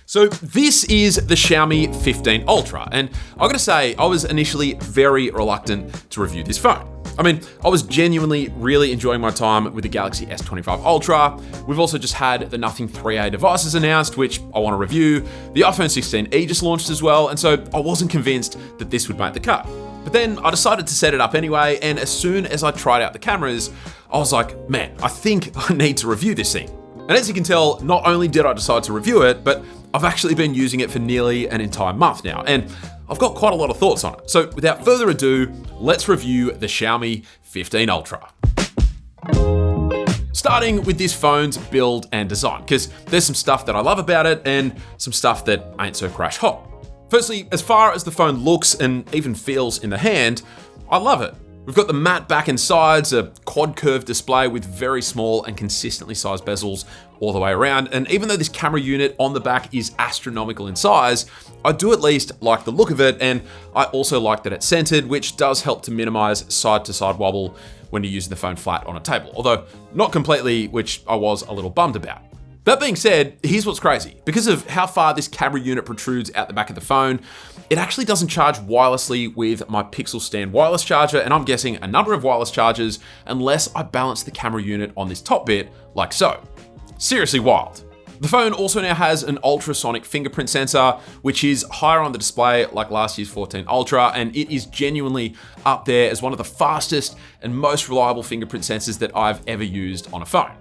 So this is the Xiaomi 15 Ultra, and I gotta say, I was initially very reluctant to review this phone. I mean, I was genuinely really enjoying my time with the Galaxy S25 Ultra. We've also just had the Nothing 3A devices announced, which I want to review. The iPhone 16e just launched as well, and so I wasn't convinced that this would make the cut. But then I decided to set it up anyway, and as soon as I tried out the cameras, I was like, man, I think I need to review this thing. And as you can tell, not only did I decide to review it, but I've actually been using it for nearly an entire month now, and I've got quite a lot of thoughts on it. So without further ado, let's review the Xiaomi 15 Ultra. Starting with this phone's build and design, because there's some stuff that I love about it and some stuff that ain't so crash hot. Firstly, as far as the phone looks and even feels in the hand, I love it. We've got the matte back and sides, a quad curved display with very small and consistently sized bezels all the way around. And even though this camera unit on the back is astronomical in size, I do at least like the look of it. And I also like that it's centered, which does help to minimize side to side wobble when you're using the phone flat on a table. Although not completely, which I was a little bummed about. That being said, here's what's crazy. Because of how far this camera unit protrudes out the back of the phone, it actually doesn't charge wirelessly with my Pixel Stand wireless charger, and I'm guessing a number of wireless chargers, unless I balance the camera unit on this top bit like so. Seriously wild. The phone also now has an ultrasonic fingerprint sensor, which is higher on the display like last year's 14 Ultra, and it is genuinely up there as one of the fastest and most reliable fingerprint sensors that I've ever used on a phone.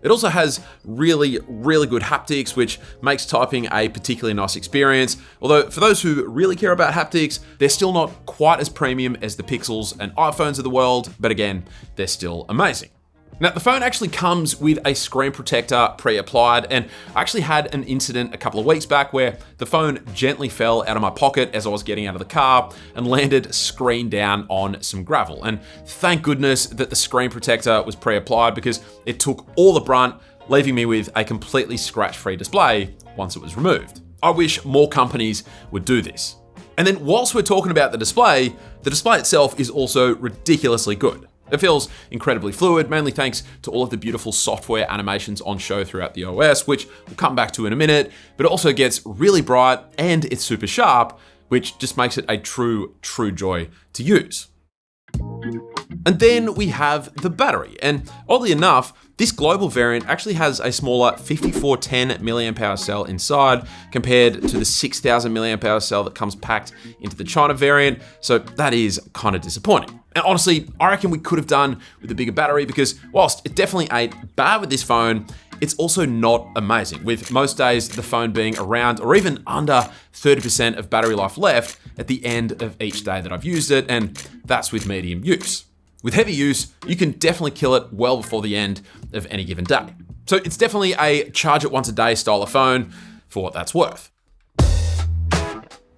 It also has really good haptics, which makes typing a particularly nice experience. Although for those who really care about haptics, they're still not quite as premium as the Pixels and iPhones of the world, but again, they're still amazing. Now, the phone actually comes with a screen protector pre-applied, and I actually had an incident a couple of weeks back where the phone gently fell out of my pocket as I was getting out of the car and landed screen down on some gravel. And thank goodness that the screen protector was pre-applied, because it took all the brunt, leaving me with a completely scratch-free display once it was removed. I wish more companies would do this. And then whilst we're talking about the display itself is also ridiculously good. It feels incredibly fluid, mainly thanks to all of the beautiful software animations on show throughout the OS, which we'll come back to in a minute, but it also gets really bright and it's super sharp, which just makes it a true joy to use. And then we have the battery, and oddly enough, this global variant actually has a smaller 5410 mAh cell inside compared to the 6000 mAh cell that comes packed into the China variant, so that is kind of disappointing. And honestly, I reckon we could have done with a bigger battery, because whilst it definitely ain't bad with this phone, it's also not amazing, with most days the phone being around or even under 30% of battery life left at the end of each day that I've used it, and that's with medium use. With heavy use, you can definitely kill it well before the end of any given day. So it's definitely a charge it once a day style of phone for what that's worth.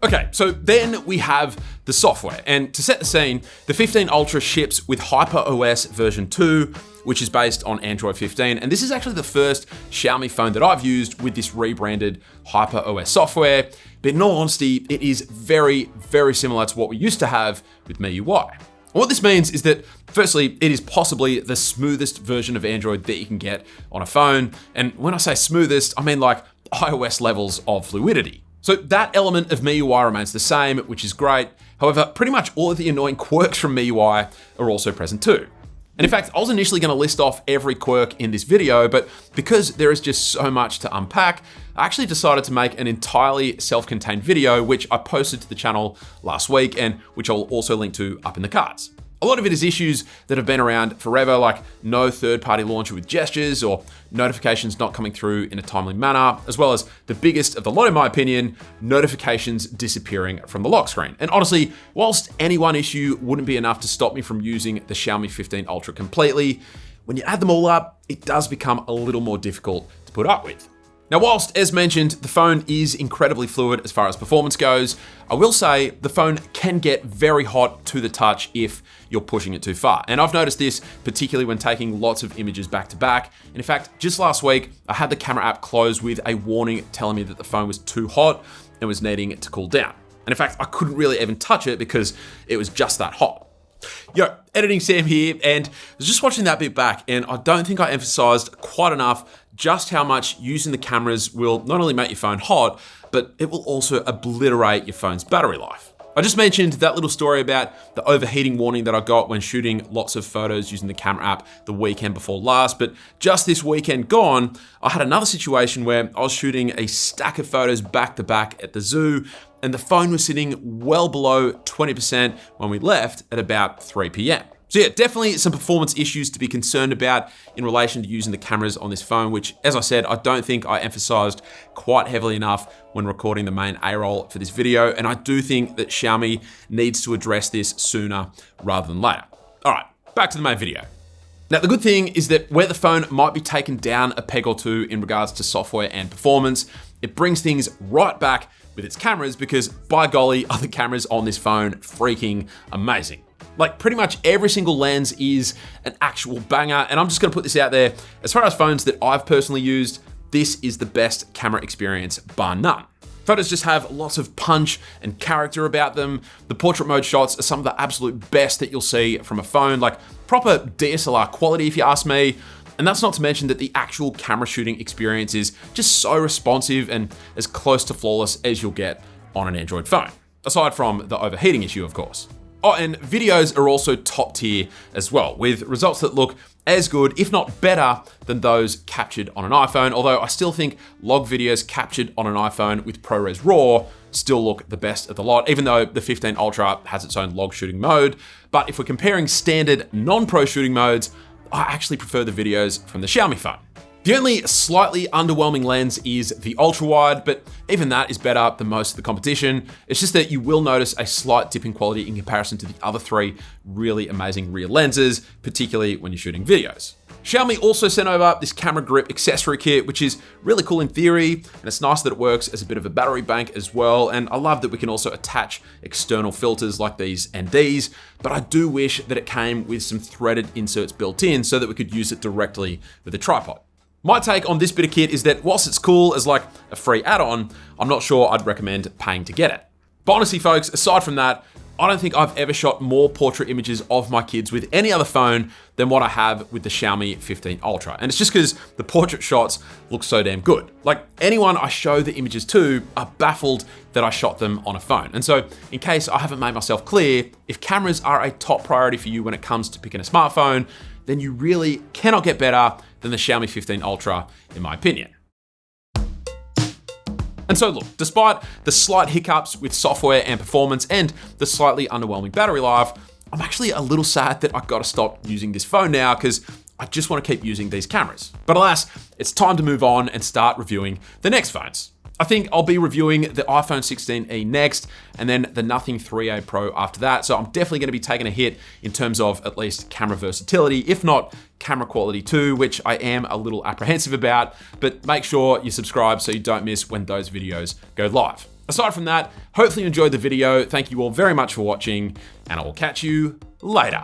Okay, so then we have the software, and to set the scene, the 15 Ultra ships with HyperOS version 2, which is based on Android 15, and this is actually the first Xiaomi phone that I've used with this rebranded HyperOS software, but in all honesty, it is very similar to what we used to have with MIUI. And what this means is that, firstly, it is possibly the smoothest version of Android that you can get on a phone, and when I say smoothest, I mean like iOS levels of fluidity. So that element of MIUI remains the same, which is great. However, pretty much all of the annoying quirks from MIUI are also present too. And in fact, I was initially going to list off every quirk in this video, but because there is just so much to unpack, I actually decided to make an entirely self-contained video, which I posted to the channel last week and which I'll also link to up in the cards. A lot of it is issues that have been around forever, like no third-party launcher with gestures or notifications not coming through in a timely manner, as well as the biggest of the lot in my opinion, notifications disappearing from the lock screen. And honestly, whilst any one issue wouldn't be enough to stop me from using the Xiaomi 15 Ultra completely, when you add them all up, it does become a little more difficult to put up with. Now, whilst, as mentioned, the phone is incredibly fluid as far as performance goes, I will say the phone can get very hot to the touch if you're pushing it too far. And I've noticed this particularly when taking lots of images back to back. And in fact, just last week, I had the camera app closed with a warning telling me that the phone was too hot and was needing it to cool down. And in fact, I couldn't really even touch it because it was just that hot. Yo, Editing Sam here, and I was just watching that bit back, and I don't think I emphasized quite enough just how much using the cameras will not only make your phone hot, but it will also obliterate your phone's battery life. I just mentioned that little story about the overheating warning that I got when shooting lots of photos using the camera app the weekend before last, but just this weekend gone, I had another situation where I was shooting a stack of photos back to back at the zoo, and the phone was sitting well below 20% when we left at about 3 p.m. So yeah, definitely some performance issues to be concerned about in relation to using the cameras on this phone, which, as I said, I don't think I emphasized quite heavily enough when recording the main A-roll for this video, and I do think that Xiaomi needs to address this sooner rather than later. All right, back to the main video. Now, the good thing is that where the phone might be taken down a peg or two in regards to software and performance, it brings things right back with its cameras because, by golly, are the cameras on this phone freaking amazing. Like, pretty much every single lens is an actual banger, and I'm just gonna put this out there. As far as phones that I've personally used, this is the best camera experience, bar none. Photos just have lots of punch and character about them. The portrait mode shots are some of the absolute best that you'll see from a phone, like proper DSLR quality if you ask me. And that's not to mention that the actual camera shooting experience is just so responsive and as close to flawless as you'll get on an Android phone. Aside from the overheating issue, of course. Oh, and videos are also top tier as well, with results that look as good, if not better, than those captured on an iPhone, although I still think log videos captured on an iPhone with ProRes RAW still look the best of the lot, even though the 15 Ultra has its own log shooting mode. But if we're comparing standard non-pro shooting modes, I actually prefer the videos from the Xiaomi phone. The only slightly underwhelming lens is the ultra wide, but even that is better than most of the competition. It's just that you will notice a slight dip in quality in comparison to the other three really amazing rear lenses, particularly when you're shooting videos. Xiaomi also sent over this camera grip accessory kit, which is really cool in theory, and it's nice that it works as a bit of a battery bank as well. And I love that we can also attach external filters like these and these, but I do wish that it came with some threaded inserts built in so that we could use it directly with the tripod. My take on this bit of kit is that whilst it's cool as like a free add-on, I'm not sure I'd recommend paying to get it. But honestly, folks, aside from that, I don't think I've ever shot more portrait images of my kids with any other phone than what I have with the Xiaomi 15 Ultra. And it's just because the portrait shots look so damn good. Like, anyone I show the images to are baffled that I shot them on a phone. And so, in case I haven't made myself clear, if cameras are a top priority for you when it comes to picking a smartphone, then you really cannot get better than the Xiaomi 15 Ultra, in my opinion. And so look, despite the slight hiccups with software and performance and the slightly underwhelming battery life, I'm actually a little sad that I gotta stop using this phone now because I just wanna keep using these cameras. But alas, it's time to move on and start reviewing the next phones. I think I'll be reviewing the iPhone 16e next, and then the Nothing 3A Pro after that. So I'm definitely gonna be taking a hit in terms of at least camera versatility, if not camera quality too, which I am a little apprehensive about, but make sure you subscribe so you don't miss when those videos go live. Aside from that, hopefully you enjoyed the video. Thank you all very much for watching, and I will catch you later.